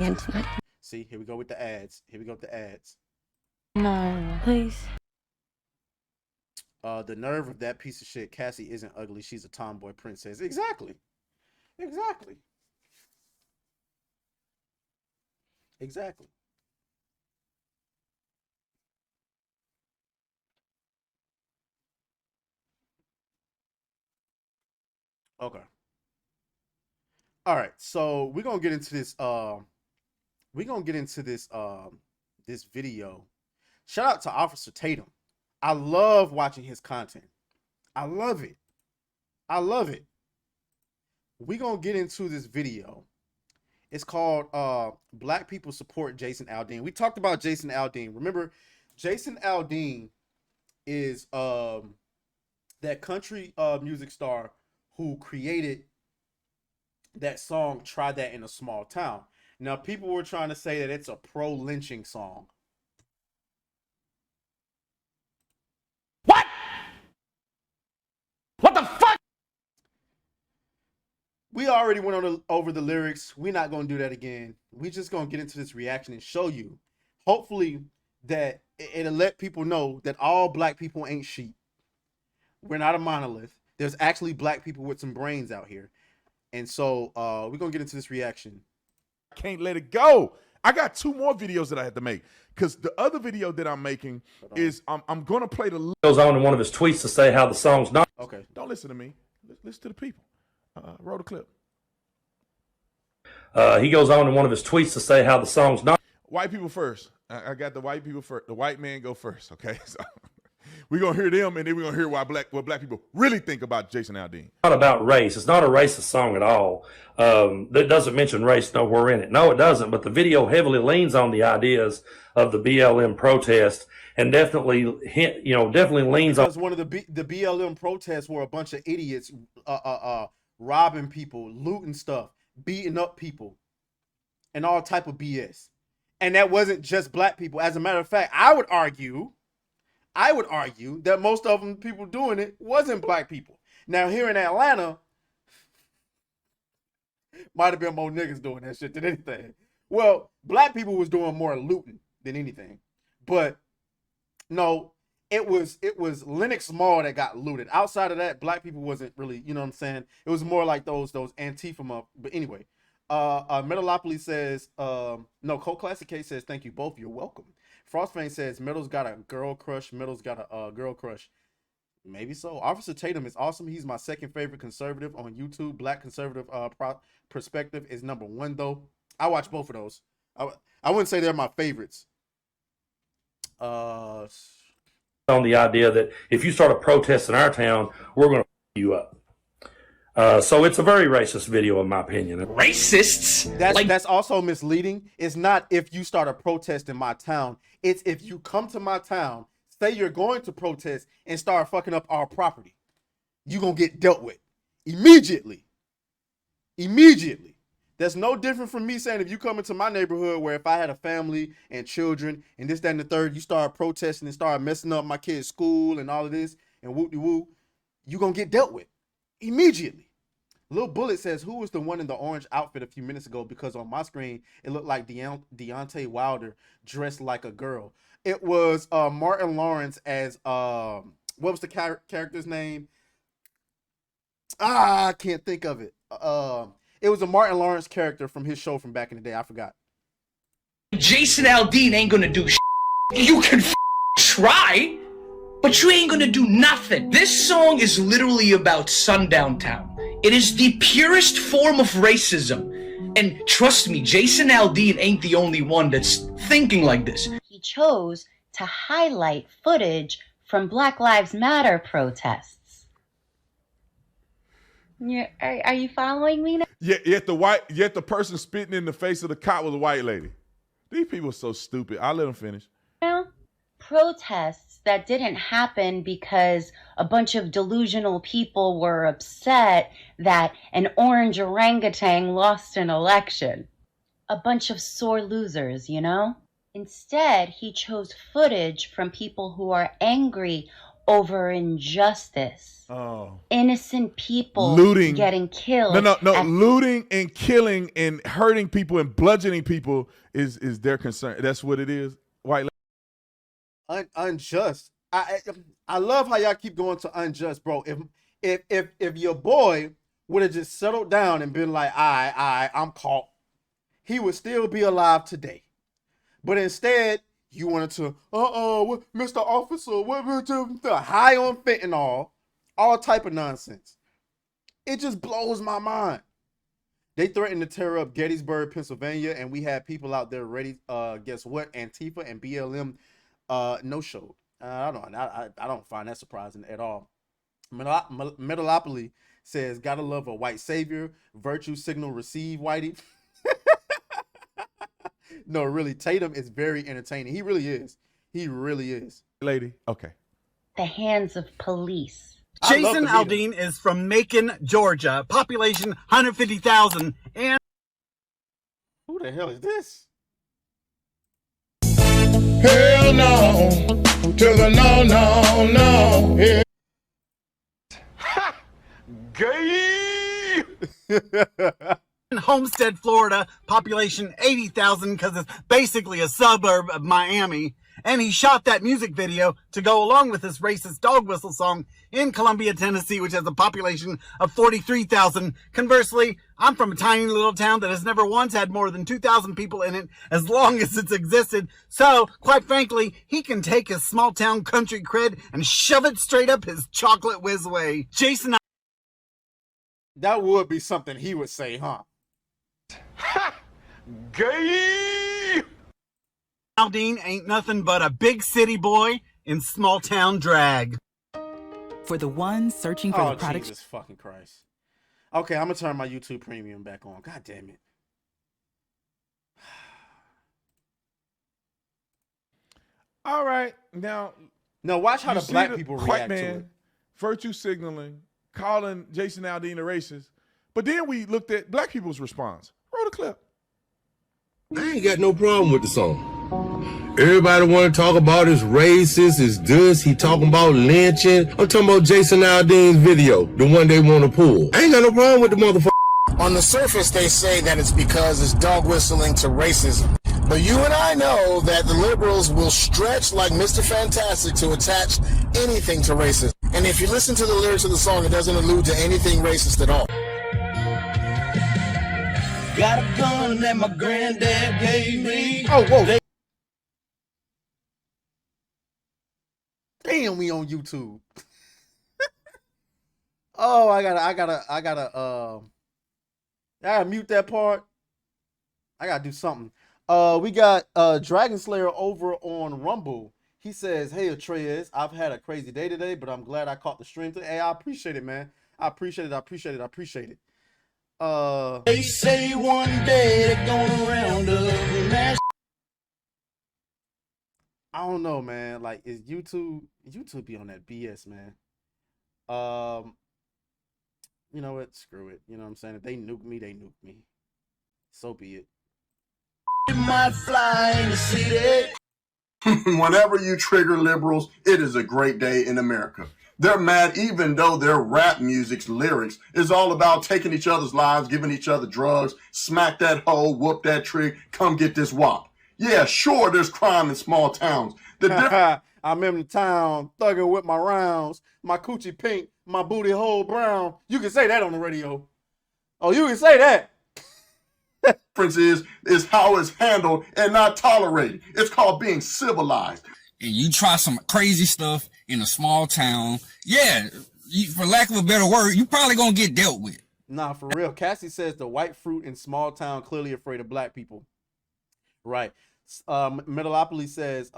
into it. See, here we go with the ads. Here we go with the ads. No, please. The nerve of that piece of shit. Cassie isn't ugly. She's a tomboy princess. Exactly. Exactly. Exactly. Okay. All right. So we're gonna get into this. We're gonna get into this video. Shout out to Officer Tatum. I love watching his content. I love it. I love it. We're gonna get into this video. It's called Black People Support Jason Aldean. We talked about Jason Aldean. Remember, Jason Aldean is that country music star who created that song Try That in a Small Town. Now, people were trying to say that it's a pro-lynching song. What? What the fuck? We already went over the lyrics. We're not going to do that again. We're just going to get into this reaction and show you, hopefully, that it'll let people know that all black people ain't sheep. We're not a monolith. There's actually black people with some brains out here. And so we're going to get into this reaction. I can't let it go. I got 2 more videos that I had to make because the other video that I'm making is I'm going to play the... Goes on in one of his tweets to say how the song's not... Okay. Don't listen to me. Listen to the people. Roll the clip. He goes on in one of his tweets to say how the song's not... White people first. I got the white people first. The white man go first, okay? So we're going to hear them, and then we're going to hear what black people really think about Jason Aldean. Not about race. It's not a racist song at all. That doesn't mention race nowhere in it. No, it doesn't. But the video heavily leans on the ideas of the BLM protest, and definitely, definitely leans on. Because one of the BLM protests were a bunch of idiots, robbing people, looting stuff, beating up people, and all type of BS. And that wasn't just black people. As a matter of fact, I would argue that most of them people doing it wasn't black people. Now here in Atlanta, might have been more niggas doing that shit than anything. Well, black people was doing more looting than anything. But no, it was Lenox Mall that got looted. Outside of that, black people wasn't really, you know what I'm saying? It was more like those Antifa. But anyway, Metalopoly says, no, Cold Classic K says, thank you both. You're welcome. Frostfang says, Metal's got a girl crush. Metal's got a girl crush. Maybe so. Officer Tatum is awesome. He's my second favorite conservative on YouTube. Black conservative perspective is #1 though. I watch both of those. I wouldn't say they're my favorites. On the idea that if you start a protest in our town, we're going to you up. So it's a very racist video, in my opinion. Racists? That's also misleading. It's not if you start a protest in my town. It's if you come to my town, say you're going to protest, and start fucking up our property. You're going to get dealt with. Immediately. Immediately. That's no different from me saying if you come into my neighborhood where if I had a family and children and this, that, and the third, you start protesting and start messing up my kids' school and all of this and whoop-de-woo, you're going to get dealt with. Immediately. Lil Bullet says, who was the one in the orange outfit a few minutes ago? Because on my screen, it looked like Deontay Wilder dressed like a girl. It was Martin Lawrence as, what was the character's name? I can't think of it. It was a Martin Lawrence character from his show from back in the day. I forgot. Jason Aldean ain't gonna do shit. You can try, but you ain't gonna do nothing. This song is literally about Sundown Town. It is the purest form of racism. And trust me, Jason Aldean ain't the only one that's thinking like this. He chose to highlight footage from Black Lives Matter protests. Are you following me now? Yet the person spitting in the face of the cop was a white lady. These people are so stupid. I'll let them finish. Protests that didn't happen because a bunch of delusional people were upset that an orange orangutan lost an election. A bunch of sore losers, you know? Instead, he chose footage from people who are angry over injustice. Oh. Innocent people Looting. getting killed. No. Looting and killing and hurting people and bludgeoning people is their concern. That's what it is. White. Unjust. I love how y'all keep going to unjust, bro. If your boy would have just settled down and been like, I'm caught, he would still be alive today. But instead, you wanted to, Mr. Officer, what high on fentanyl, all type of nonsense. It just blows my mind. They threatened to tear up Gettysburg, Pennsylvania, and we had people out there ready. Guess what? Antifa and BLM no showed. I don't find that surprising at all. Metalopoly says, "Gotta love a white savior. Virtue signal receive, Whitey." No, really, Tatum is very entertaining. He really is. He really is. Lady, okay. The hands of police. Jason Aldean is from Macon, Georgia. Population 150,000. And who the hell is this? Hell no. To the no. Hell. Gay. Homestead, Florida, population 80,000 because it's basically a suburb of Miami. And he shot that music video to go along with this racist dog whistle song in Columbia, Tennessee, which has a population of 43,000. Conversely, I'm from a tiny little town that has never once had more than 2,000 people in it as long as it's existed. So, quite frankly, he can take his small town country cred and shove it straight up his chocolate whiz way. Jason. That would be something he would say, huh? Gay. Aldean ain't nothing but a big city boy in small town drag. For the ones searching for the product. Jesus fucking Christ. Okay, I'm gonna turn my YouTube premium back on. God damn it. All right, now watch how the black people white react to man it. virtue signaling, calling Jason Aldean a racist, but then we looked at black people's response. Roll the clip. I ain't got no problem with the song. Everybody want to talk about his racist, his this, he talking about lynching. I'm talking about Jason Aldean's video, the one they want to pull. I ain't got no problem with the motherfucker. On the surface, they say that it's because it's dog whistling to racism. But you and I know that the liberals will stretch like Mr. Fantastic to attach anything to racism. And if you listen to the lyrics of the song, it doesn't allude to anything racist at all. Got a gun that my granddad gave me. Oh, whoa. Damn, we on YouTube. Oh, I gotta mute that part. I gotta do something. We got Dragon Slayer over on Rumble. He says, "Hey Atreus, I've had a crazy day today, but I'm glad I caught the stream today." Hey, I appreciate it, man. I appreciate it. They say one day they're gonna round up. I don't know, man. Like, is YouTube be on that BS, man? You know what? Screw it. You know what I'm saying? If they nuke me, they nuke me. So be it. It might fly in the city. Whenever you trigger liberals, it is a great day in America. They're mad even though their rap music's lyrics is all about taking each other's lives, giving each other drugs, smack that hoe, whoop that trick, come get this wop. Yeah, sure, there's crime in small towns. I'm in the town, thugging with my rounds, my coochie pink, my booty hole brown. You can say that on the radio. Oh, you can say that. Difference is how it's handled and not tolerated. It's called being civilized. And you try some crazy stuff in a small town, for lack of a better word, you probably gonna get dealt with. Nah, for real. Cassie says the white fruit in small town clearly afraid of black people. Right. Metalopoly says,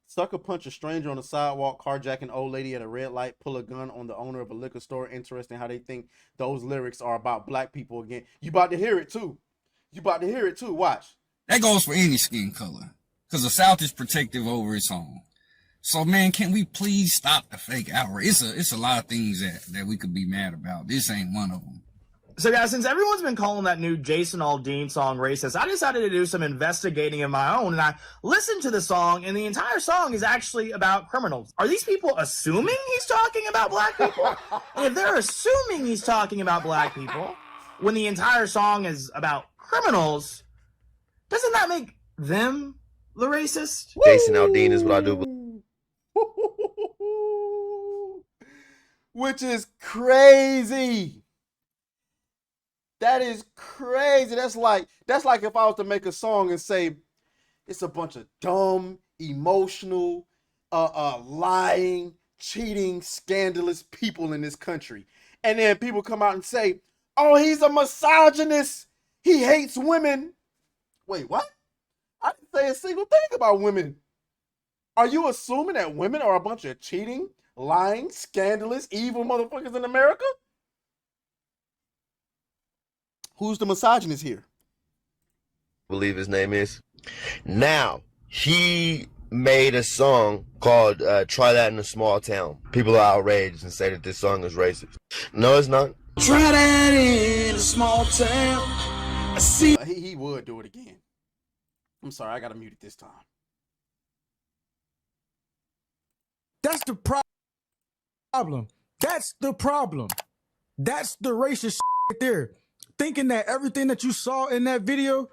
sucker punch a stranger on the sidewalk, carjacking old lady at a red light, pull a gun on the owner of a liquor store. Interesting how they think those lyrics are about black people again. You about to hear it too. Watch. That goes for any skin color, because the South is protective over its own. So, man, can we please stop the fake outrage? It's a lot of things that we could be mad about. This ain't one of them. So guys, since everyone's been calling that new Jason Aldean song racist, I decided to do some investigating of my own, and I listened to the song, and the entire song is actually about criminals. Are these people assuming he's talking about black people? And if they're assuming he's talking about black people, when the entire song is about criminals, doesn't that make them the racist? Jason Aldean is what I do. Which is crazy. That is crazy. That's like if I was to make a song and say it's a bunch of dumb, emotional, lying, cheating, scandalous people in this country. And then people come out and say, oh, he's a misogynist. He hates women. Wait, what? I didn't say a single thing about women. Are you assuming that women are a bunch of cheating, lying, scandalous, evil motherfuckers in America? Who's the misogynist here? I believe his name is. Now, he made a song called Try That in a Small Town. People are outraged and say that this song is racist. No, it's not. Try that in a small town. I see. He would do it again. I'm sorry, I gotta mute it this time. That's the problem. That's the problem. That's the racist right there. Thinking that everything that you saw in that video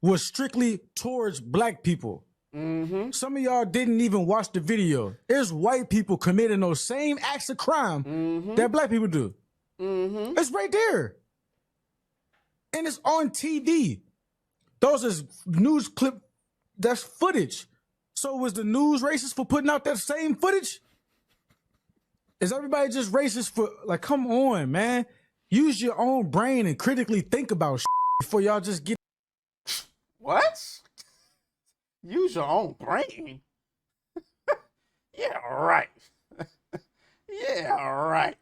was strictly towards black people. Mm-hmm. Some of y'all didn't even watch the video. There's white people committing those same acts of crime that black people do. Mm-hmm. It's right there. And it's on TV. Those is news clip, that's footage. So was the news racist for putting out that same footage? Is everybody just racist for, like, come on, man. Use your own brain and critically think about before y'all just get. What? Use your own brain? Yeah, right. Yeah, right.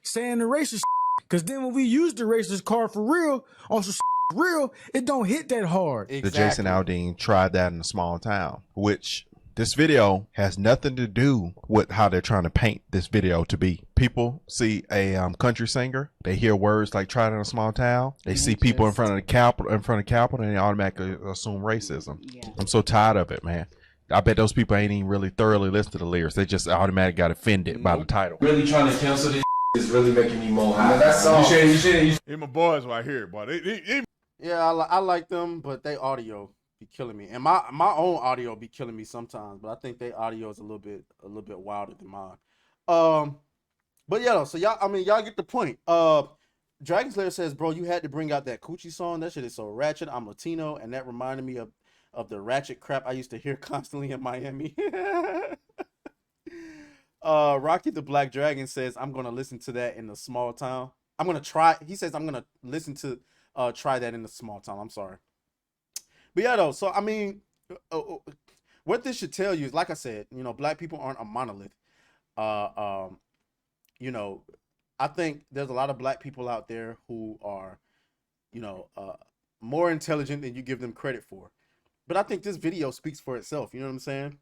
Saying the racist because then when we use the racist card for real, on some real, it don't hit that hard. The Jason Aldean tried that in a small town, which this video has nothing to do with how they're trying to paint this video to be. People see a country singer, they hear words like "try that in a small town," they see people in front of the Capitol, and they automatically assume racism. Yeah. I'm so tired of it, man. I bet those people ain't even really thoroughly listened to the lyrics. They just automatically got offended by the title. Really trying to cancel this is really making me more high. That's all. You should. My boys right here, boy. Yeah, I like them, but they audio be killing me, and my own audio be killing me sometimes. But I think they audio is a little bit wilder than mine. But yeah, so y'all get the point. Dragon Slayer says, bro, you had to bring out that Coochie song. That shit is so ratchet. I'm Latino, and that reminded me of the ratchet crap I used to hear constantly in Miami. Rocky the Black Dragon says, I'm gonna listen to that in a small town. I'm gonna try. He says I'm gonna listen to try that in a small town. I'm sorry. But yeah, though, so I mean, what this should tell you is, like I said, you know, black people aren't a monolith. You know, I think there's a lot of black people out there who are, you know, more intelligent than you give them credit for. But I think this video speaks for itself. You know what I'm saying?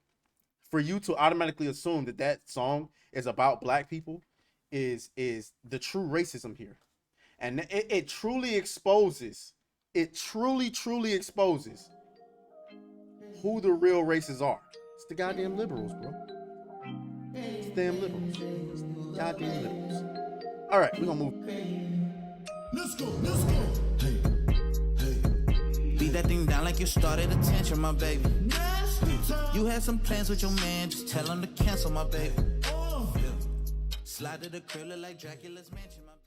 For you to automatically assume that that song is about black people is the true racism here. And it truly exposes, truly exposes who the real racists are. It's the goddamn liberals, bro. It's the damn liberals. It's the goddamn liberals. All right, we're gonna move. Let's go. Beat that thing down like you started attention, my baby. You had some plans with your man, just tell him to cancel, my baby. Slide to the crib, look like Dracula's mansion, my baby.